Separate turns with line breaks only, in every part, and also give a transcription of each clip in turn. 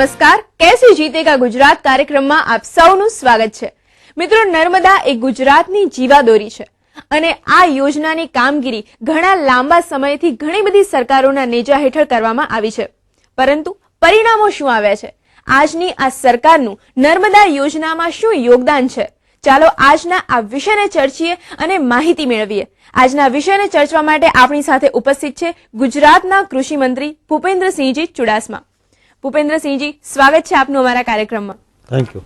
નમસ્કાર, कैसे जीतेगा गुजरात કાર્યક્રમમાં આપ સૌનું સ્વાગત છે। મિત્રો, નર્મદા એ ગુજરાતની જીવાદોરી છે અને આ યોજનાની કામગીરી ઘણા લાંબા સમયથી ઘણી બધી સરકારોના નેજા હેઠળ કરવામાં આવી છે, પરંતુ પરિણામો શું આવ્યા છે? આજની આ સરકારનું નર્મદા યોજનામાં શું યોગદાન છે? ચાલો આજના આ વિષયને ચર્ચીએ અને માહિતી મેળવીએ। આજના વિષયને ચર્ચવા માટે આપણી સાથે ઉપસ્થિત છે ગુજરાતના કૃષિ મંત્રી ભૂપેન્દ્રસિંહજી ચુડાસમા। ભૂપેન્દ્રસિંહજી, સ્વાગત છે આપનું અમારા કાર્યક્રમમાં।
Thank you.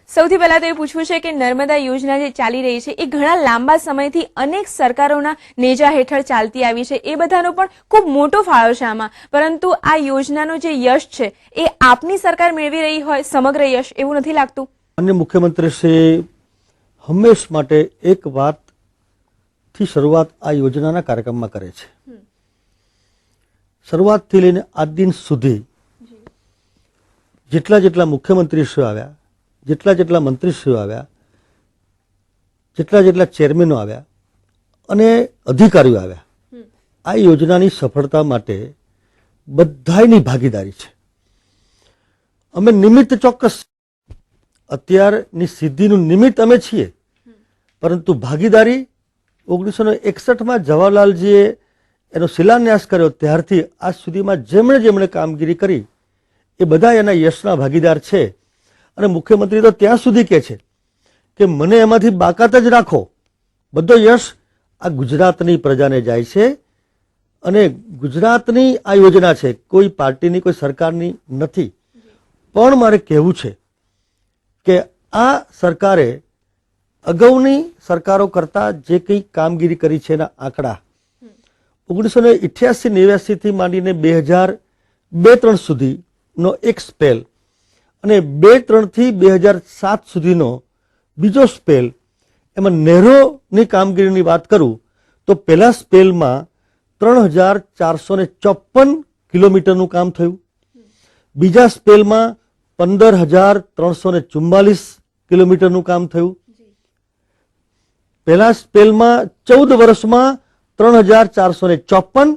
સૌથી પહેલા તો એ પૂછવું છે કે નર્મદા યોજના જે ચાલી રહી છે એ ઘણા લાંબા સમયથી અનેક સરકારોના નેજા હેઠળ ચાલતી આવી છે, એ બધાનો પણ ખૂબ મોટો ફાળો છે આમાં, પરંતુ આ યોજનાનો જે યશ છે એ આપની સરકાર મેળવી રહી હોય સમગ્ર યશ, એવું નથી લાગતું?
માનનીય મુખ્યમંત્રી શ્રી હંમેશ માટે એક વાતથી શરૂઆત આ યોજનાના કાર્યક્રમમાં કરે છે। શરૂઆતથી લઈને આજ દિન સુધી જેટલા જેટલા મુખ્યમંત્રીશ્રીઓ આવ્યા, જેટલા જેટલા મંત્રીશ્રીઓ આવ્યા, જેટલા જેટલા ચેરમેનો આવ્યા અને અધિકારીઓ આવ્યા, આ યોજનાની સફળતા માટે બધાની ભાગીદારી છે। અમે નિમિત્ત ચોક્કસ અત્યારની સિદ્ધિનું નિમિત્ત અમે છીએ, પરંતુ ભાગીદારી 1961માં જવાહરલાલજીએ એનો શિલાન્યાસ કર્યો ત્યારથી આજ સુધીમાં જેમણે જેમણે કામગીરી કરી એ બધા એના યશના ભાગીદાર છે। અને મુખ્યમંત્રી તો ત્યાં સુધી કહે છે કે મને એમાંથી બાકાત જ રાખો, બધો યશ આ ગુજરાતની પ્રજાને જાય છે અને ગુજરાતની આ યોજના છે, કોઈ પાર્ટીની કોઈ સરકારની નથી। પણ મારે કહેવું છે કે આ સરકારે અગાઉની સરકારો કરતા જે કંઈ કામગીરી કરી છે એના આંકડા 1988-89 થી માંડીને 2002-03 સુધીનો એક સ્પેલ અને 2003 થી 2007 સુધીનો બીજો સ્પેલ, એમાં નહેરોની કામગીરીની વાત કરું તો પહેલા સ્પેલમાં 3454 કિલોમીટરનું કામ થયું, બીજા સ્પેલમાં 15344 કિલોમીટરનું કામ થયું, પહેલા સ્પેલમાં 14 વર્ષમાં 3454,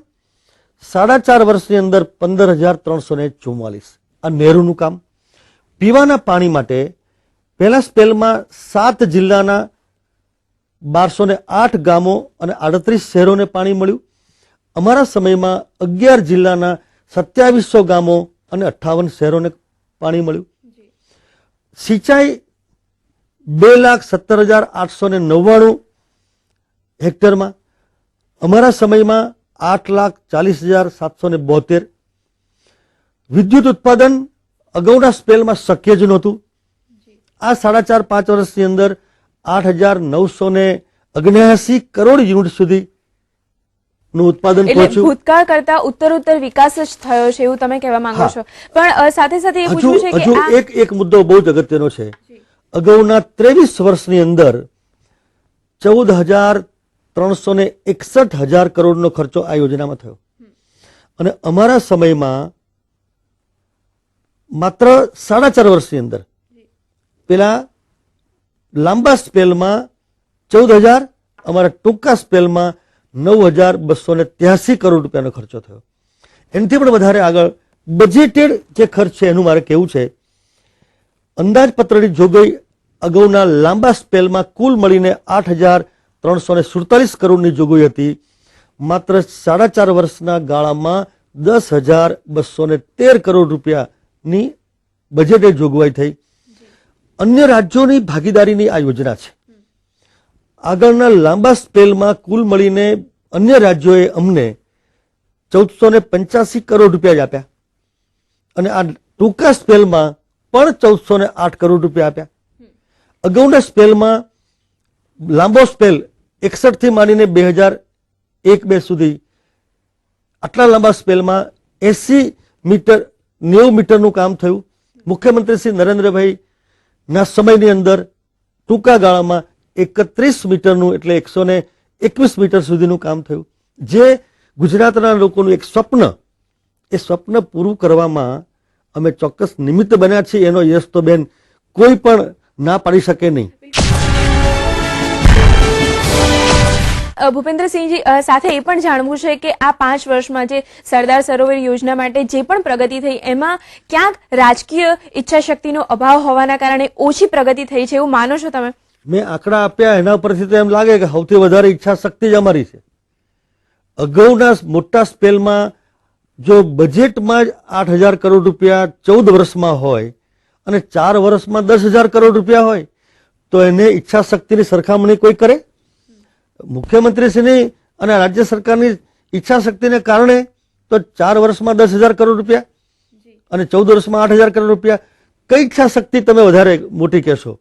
4.5 વર્ષની અંદર 15344 આ નહેરોનું કામ। પીવાના પાણી માટે પહેલા સ્પેલમાં 7 જિલ્લાના 1208 ગામો અને 38 શહેરોને પાણી મળ્યું। અમારા સમયમાં 11 જિલ્લાના 2700 ગામો અને 58 શહેરોને પાણી મળ્યું। સિંચાઈ 2,17,899 હેક્ટરમાં, અમારા સમયમાં 8,40,772। વિદ્યુત ઉત્પાદન અગાઉના સ્પેલમાં શક્ય જ નહોતું। આ 4.5 વર્ષની અંદર 8,979 કરોડ યુનિટ સુધી નું ઉત્પાદન પહોંચ્યું।
ભૂતકાળ કરતા ઉત્તરોત્તર વિકાસ જ થયો છે એવું તમે કહેવા માંગો છો? પણ સાથે સાથે એ પૂછવું છે કે
એક મુદ્દો બહુ જ અગત્યનો છે। અગાઉના 23 વર્ષની અંદર 14,361 કરોડનો ખર્ચો આ યોજનામાં થયો અને અમારા સમયમાં માત્ર 4.5 વર્ષની અંદર પેલા લાંબા સ્પેલમાં 14,000, અમારા ટૂંકા સ્પેલમાં 9,283 કરોડ રૂપિયાનો ખર્ચો થયો। એનાથી પણ વધારે આગળ બજેટેડ જે ખર્ચ છે એનું મારે કહેવું છે, અંદાજપત્રની જોગવાઈ અગાઉના લાંબા સ્પેલમાં કુલ મળીને 8,347 કરોડની જોગવાઈ હતી, માત્ર 4.5 વર્ષના ગાળામાં 10,213 કરોડ રૂપિયાની બજેટેડ જોગવાઈ થઈ। અન્ય રાજ્યોની ભાગીદારીની આ યોજના છે। આગળના લાંબા સ્પેલમાં કુલ મળીને અન્ય રાજ્યોએ અમને 1,485 કરોડ રૂપિયા જ આપ્યા અને આ ટૂંકા સ્પેલમાં પણ 1,408 કરોડ રૂપિયા આપ્યા। અગાઉના સ્પેલમાં લાંબો સ્પેલ 61 થી માંડીને 2001-2 સુધી, આટલા લાંબા સ્પેલમાં 80 મીટર 90 મીટરનું કામ થયું। મુખ્યમંત્રી શ્રી નરેન્દ્રભાઈ ના સમયની અંદર ટૂંકા ગાળામાં 31 મીટરનું એટલે 121 મીટર સુધીનું કામ થયું, જે ગુજરાતના લોકોનું એક સ્વપ્ન, એ સ્વપ્ન પૂરું કરવામાં અમે ચોક્કસ નિમિત્ત બન્યા છીએ। એનો યશ તો બેન કોઈ પણ ના પાડી શકે નહીં।
ભૂપેન્દ્રસિંહજી સાથે એ પણ જાણવું છે કે આ 5 વર્ષમાં જે સરદાર સરોવર યોજના માટે જે પણ પ્રગતિ થઈ એમાં ક્યાંક રાજકીય ઈચ્છાશક્તિનો અભાવ હોવાના કારણે ઓછી પ્રગતિ થઈ છે એવું માનો છો તમે?
મેં આંકડા આપ્યા એના પરથી તો એમ લાગે કે સૌથી વધારે ઈચ્છા શક્તિ જ અમારી છે. અગાઉના મોટા સ્પેલમાં જો બજેટમાં જ 8,000 કરોડ રૂપિયા 14 વર્ષમાં હોય અને 4 વર્ષમાં 10,000 કરોડ રૂપિયા હોય તો એને ઈચ્છા શક્તિની સરખામણી કોઈ કરે? મુખ્યમંત્રીશ્રીની અને રાજ્ય સરકારની ઈચ્છા શક્તિને કારણે તો 4 વર્ષમાં 10,000 કરોડ રૂપિયા અને 14 વર્ષમાં 8,000 કરોડ રૂપિયા. કઈ ઈચ્છા શક્તિ તમે વધારે મોટી કહેશો?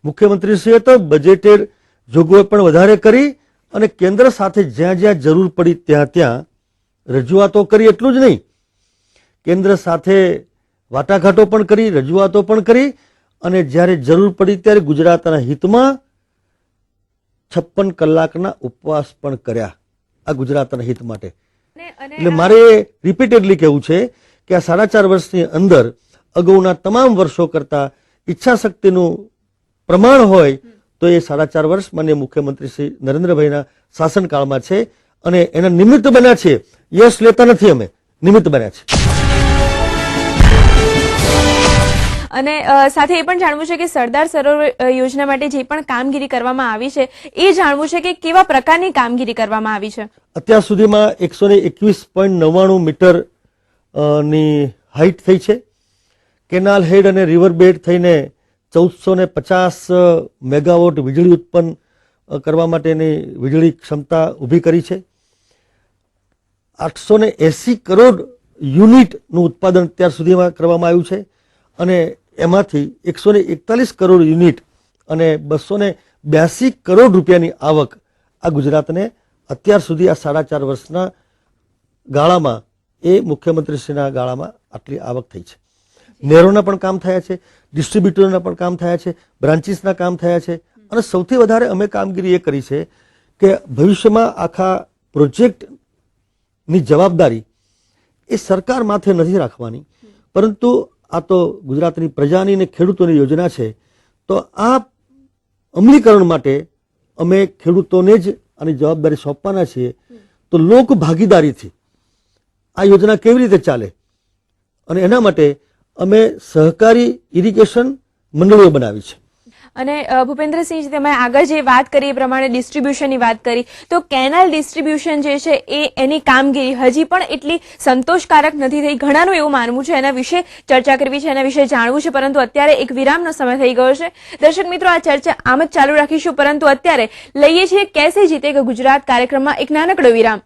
મુખ્યમંત્રીશ્રીએ તો બજેટેડ જોગવાઈ પણ વધારે કરી અને કેન્દ્ર સાથે જ્યાં જ્યાં જરૂર પડી ત્યાં ત્યાં રજૂઆતો કરી. એટલું જ નહીં, કેન્દ્ર સાથે વાટાઘાટો પણ કરી, રજૂઆતો પણ કરી અને જ્યારે જરૂર પડી ત્યારે ગુજરાતના હિતમાં 56 કલાકના ઉપવાસ પણ કર્યા આ ગુજરાતના હિત માટે. એટલે મારે રિપીટેડલી કહેવું છે કે આ 4.5 વર્ષની અંદર અગાઉના તમામ વર્ષો કરતા ઈચ્છા શક્તિનું પ્રમાણ હોય તો એ 4.5 વર્ષ માનનીય મુખ્યમંત્રી શ્રી નરેન્દ્રભાઈના શાસનકાળમાં છે અને એના નિમિત્ત બન્યા છે. યશ લેતા નથી, અમે નિમિત્ત બન્યા છે.
અને સાથે એ પણ જાણવું છે કે સરદાર સરોવર યોજના માટે જે પણ કામગીરી કરવામાં આવી છે એ જાણવું છે કે કેવા પ્રકારની કામગીરી કરવામાં આવી છે.
અત્યાર સુધીમાં 121.99 મીટર ની હાઈટ થઈ છે. કેનાલ હેડ અને રિવર બેડ થઈને 1450 મેગાવોટ વીજળી ઉત્પન્ન કરવા માટેની વીજળી ક્ષમતા ઊભી કરી છે. 880 કરોડ યુનિટનું ઉત્પાદન અત્યાર સુધીમાં કરવામાં આવ્યું છે અને એમાંથી 141 કરોડ યુનિટ અને 282 કરોડ રૂપિયાની આવક આ ગુજરાતને અત્યાર સુધી આ 4.5 વર્ષના ગાળામાં એ મુખ્યમંત્રીશ્રીના ગાળામાં આટલી આવક થઈ છે. નહેરોના પણ કામ થયા છે, ડિસ્ટ્રીબ્યુટરના પણ કામ થયા છે, બ્રાન્ચીસના કામ થયા છે અને સૌથી વધારે અમે કામગીરી એ કરી છે કે ભવિષ્યમાં આખા પ્રોજેક્ટની જવાબદારી એ સરકાર માથે નથી રાખવાની, પરંતુ આ તો ગુજરાતની પ્રજાની અને ખેડૂતોની યોજના છે. તો આ અમલીકરણ માટે અમે ખેડૂતોને જ આની જવાબદારી સોંપવાના છીએ. તો લોક ભાગીદારીથી આ યોજના કેવી રીતે ચાલે અને એના માટે અમે સહકારી ઇરિગેશન મંડળીઓ બનાવી છે.
અને ભૂપેન્દ્રસિંહજી, તમે આગળ જે વાત કરી એ પ્રમાણે ડિસ્ટ્રીબ્યુશનની વાત કરી, તો કેનાલ ડિસ્ટ્રીબ્યુશન જે છે એની કામગીરી હજી પણ એટલી સંતોષકારક નથી થઈ. ઘણાનું એવું માનવું છે. એના વિશે ચર્ચા કરવી છે, એના વિશે જાણવું છે, પરંતુ અત્યારે એક વિરામનો સમય થઈ ગયો છે. દર્શક મિત્રો, આ ચર્ચા આમ જ ચાલુ રાખીશું, પરંતુ અત્યારે લઈએ છીએ કેસે જીતેગા ગુજરાત કાર્યક્રમમાં એક નાનકડો વિરામ.